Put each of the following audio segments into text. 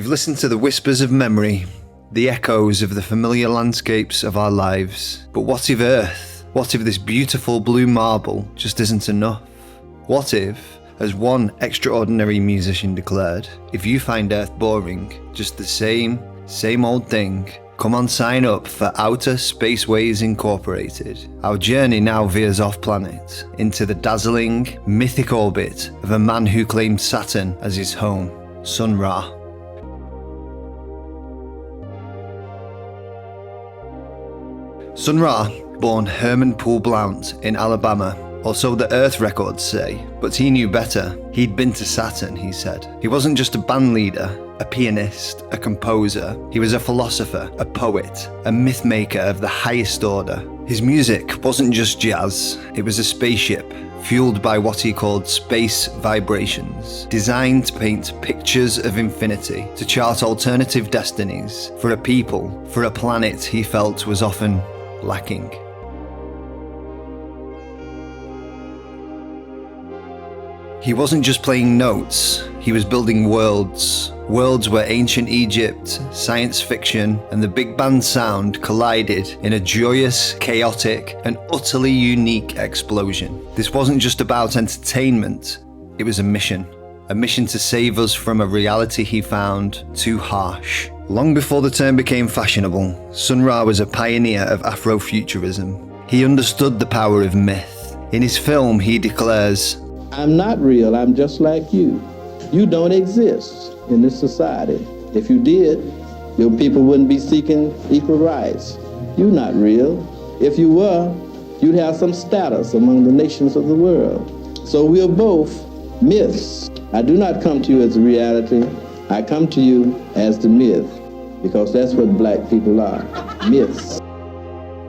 We've listened to the whispers of memory, the echoes of the familiar landscapes of our lives. But what if Earth? What if this beautiful blue marble just isn't enough? What if, as one extraordinary musician declared, if you find Earth boring, just the same old thing, come on, sign up for Outer Spaceways Incorporated. Our journey now veers off planet, into the dazzling, mythic orbit of a man who claimed Saturn as his home, Sun Ra. Sun Ra, born Herman Poole Blount in Alabama, or so the Earth records say, but he knew better. He'd been to Saturn, he said. He wasn't just a band leader, a pianist, a composer. He was a philosopher, a poet, a myth maker of the highest order. His music wasn't just jazz, it was a spaceship, fueled by what he called space vibrations, designed to paint pictures of infinity, to chart alternative destinies for a people, for a planet he felt was often lacking. He wasn't just playing notes, he was building worlds. Worlds where ancient Egypt, science fiction, and the big band sound collided in a joyous, chaotic, and utterly unique explosion. This wasn't just about entertainment, it was a mission to save us from a reality he found too harsh. Long before the term became fashionable, Sun Ra was a pioneer of Afrofuturism. He understood the power of myth. In his film, he declares, "I'm not real, I'm just like you. You don't exist in this society. If you did, your people wouldn't be seeking equal rights. You're not real. If you were, you'd have some status among the nations of the world. So we're both myths. I do not come to you as a reality. I come to you as the myth, because that's what black people are, myths."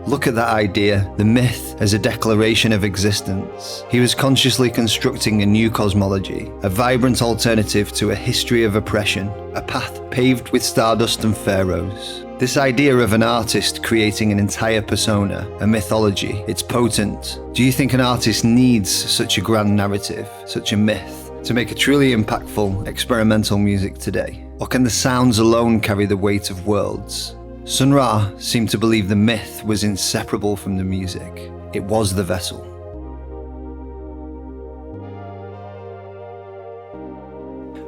Look at that idea, the myth as a declaration of existence. He was consciously constructing a new cosmology, a vibrant alternative to a history of oppression, a path paved with stardust and pharaohs. This idea of an artist creating an entire persona, a mythology, it's potent. Do you think an artist needs such a grand narrative, such a myth, to make a truly impactful, experimental music today? Or can the sounds alone carry the weight of worlds? Sun Ra seemed to believe the myth was inseparable from the music. It was the vessel.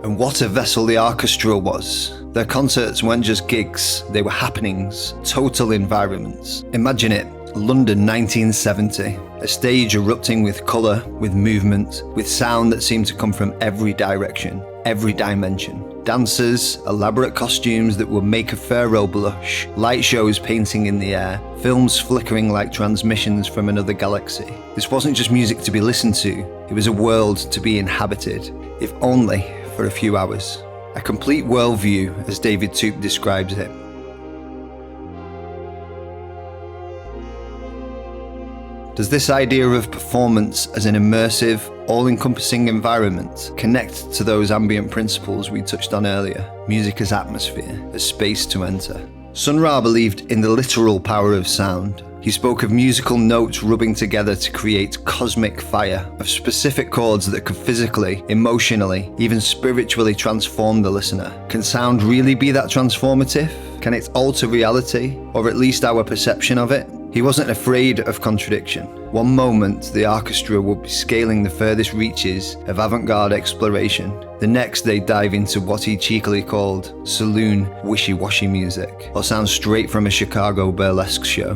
And what a vessel the Arkestra was. Their concerts weren't just gigs, they were happenings, total environments. Imagine it, London 1970, a stage erupting with colour, with movement, with sound that seemed to come from every direction, every dimension. Dancers, elaborate costumes that would make a pharaoh blush, light shows painting in the air, films flickering like transmissions from another galaxy. This wasn't just music to be listened to, it was a world to be inhabited, if only for a few hours. A complete worldview, as David Toop describes it. Does this idea of performance as an immersive, all-encompassing environment connect to those ambient principles we touched on earlier? Music as atmosphere, as space to enter. Sun Ra believed in the literal power of sound. He spoke of musical notes rubbing together to create cosmic fire, of specific chords that could physically, emotionally, even spiritually transform the listener. Can sound really be that transformative? Can it alter reality, or at least our perception of it? He wasn't afraid of contradiction. One moment, the Arkestra would be scaling the furthest reaches of avant-garde exploration. The next, they'd dive into what he cheekily called saloon wishy-washy music, or sound straight from a Chicago burlesque show.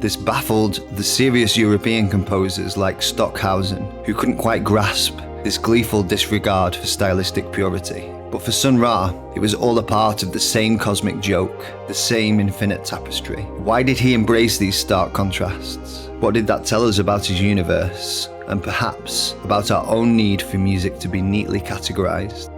This baffled the serious European composers like Stockhausen, who couldn't quite grasp this gleeful disregard for stylistic purity. But for Sun Ra, it was all a part of the same cosmic joke, the same infinite tapestry. Why did he embrace these stark contrasts? What did that tell us about his universe? And perhaps about our own need for music to be neatly categorized?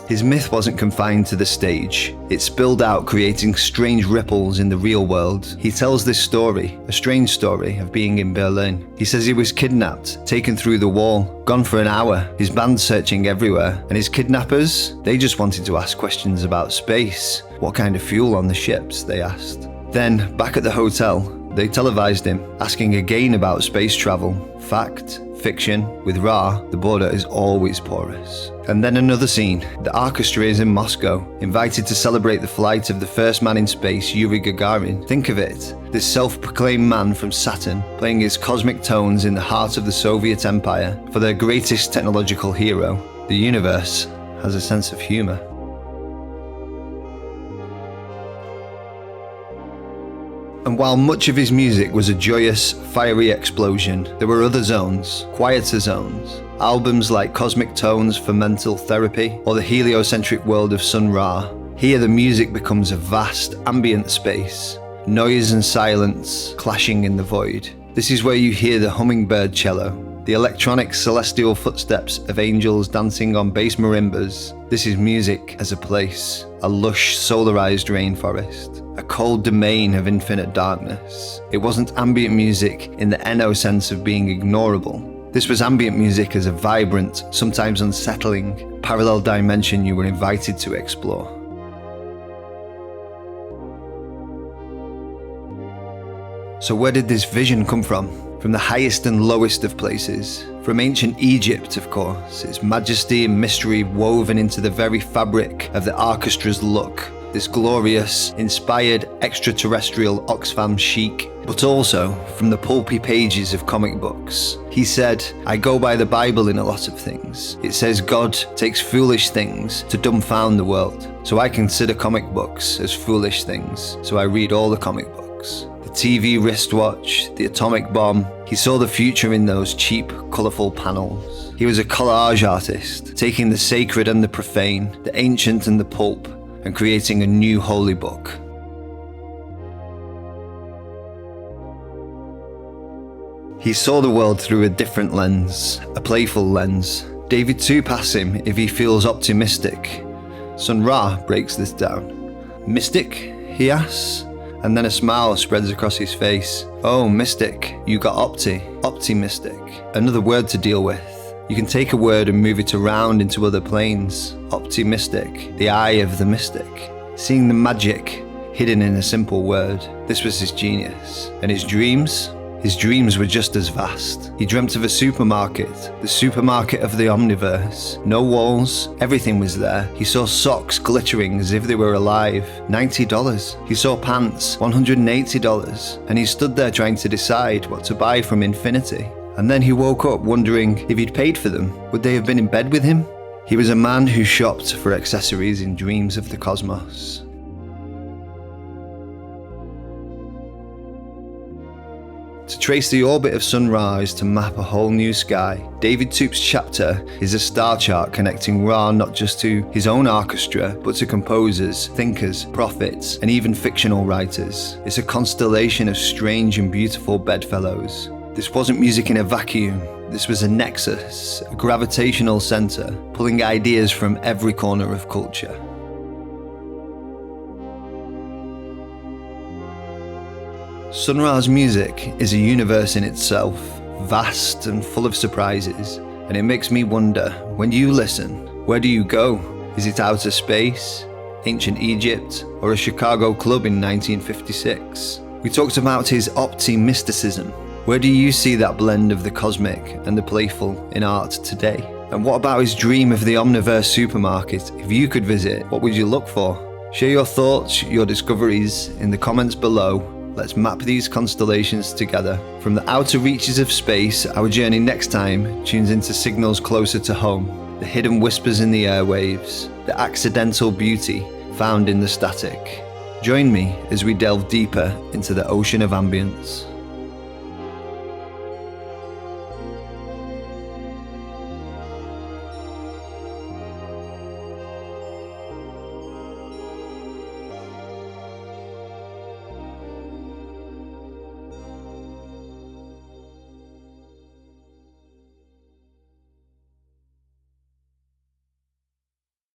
His myth wasn't confined to the stage. It spilled out, creating strange ripples in the real world. He tells this story, a strange story, of being in Berlin. He says he was kidnapped, taken through the wall, gone for an hour, his band searching everywhere, and his kidnappers, they just wanted to ask questions about space. What kind of fuel on the ships, they asked. Then, back at the hotel, they televised him, asking again about space travel. Fact, fiction. With Ra, the border is always porous. And then another scene. The Arkestra is in Moscow, invited to celebrate the flight of the first man in space, Yuri Gagarin. Think of it, this self-proclaimed man from Saturn, playing his cosmic tones in the heart of the Soviet Empire for their greatest technological hero. The universe has a sense of humor. And while much of his music was a joyous, fiery explosion, there were other zones, quieter zones. Albums like Cosmic Tones for Mental Therapy or the heliocentric world of Sun Ra. Here the music becomes a vast, ambient space, noise and silence clashing in the void. This is where you hear the hummingbird cello, the electronic celestial footsteps of angels dancing on bass marimbas. This is music as a place, a lush, solarized rainforest, a cold domain of infinite darkness. It wasn't ambient music in the Eno sense of being ignorable. This was ambient music as a vibrant, sometimes unsettling, parallel dimension you were invited to explore. So where did this vision come from? From the highest and lowest of places. From ancient Egypt, of course, its majesty and mystery woven into the very fabric of the Arkestra's look. This glorious, inspired, extraterrestrial Oxfam chic, but also from the pulpy pages of comic books. He said, I go by the Bible in a lot of things. It says God takes foolish things to dumbfound the world. So I consider comic books as foolish things, so I read all the comic books. The TV wristwatch, the atomic bomb. He saw the future in those cheap, colourful panels. He was a collage artist, taking the sacred and the profane, the ancient and the pulp, and creating a new holy book. He saw the world through a different lens, a playful lens. David Toop asks him if he feels optimistic. Sun Ra breaks this down. Mystic? He asks. And then a smile spreads across his face. Oh, mystic, you got optimistic. Another word to deal with. You can take a word and move it around into other planes. Optimistic, the eye of the mystic. Seeing the magic hidden in a simple word. This was his genius. And his dreams? His dreams were just as vast. He dreamt of a supermarket, the supermarket of the omniverse. No walls, everything was there. He saw socks glittering as if they were alive, $90. He saw pants, $180. And he stood there trying to decide what to buy from infinity. And then he woke up wondering if he'd paid for them. Would they have been in bed with him? He was a man who shopped for accessories in dreams of the cosmos. To trace the orbit of Sun Ra is to map a whole new sky. David Toop's chapter is a star chart connecting Ra not just to his own orchestra, but to composers, thinkers, prophets, and even fictional writers. It's a constellation of strange and beautiful bedfellows. This wasn't music in a vacuum. This was a nexus, a gravitational center, pulling ideas from every corner of culture. Sun Ra's music is a universe in itself, vast and full of surprises, and it makes me wonder, when you listen, where do you go? Is it outer space, ancient Egypt, or a Chicago club in 1956? We talked about his opti-mysticism. Where do you see that blend of the cosmic and the playful in art today? And what about his dream of the omniverse supermarket? If you could visit, what would you look for? Share your thoughts, your discoveries in the comments below. Let's map these constellations together. From the outer reaches of space, our journey next time tunes into signals closer to home, the hidden whispers in the airwaves, the accidental beauty found in the static. Join me as we delve deeper into the ocean of ambience.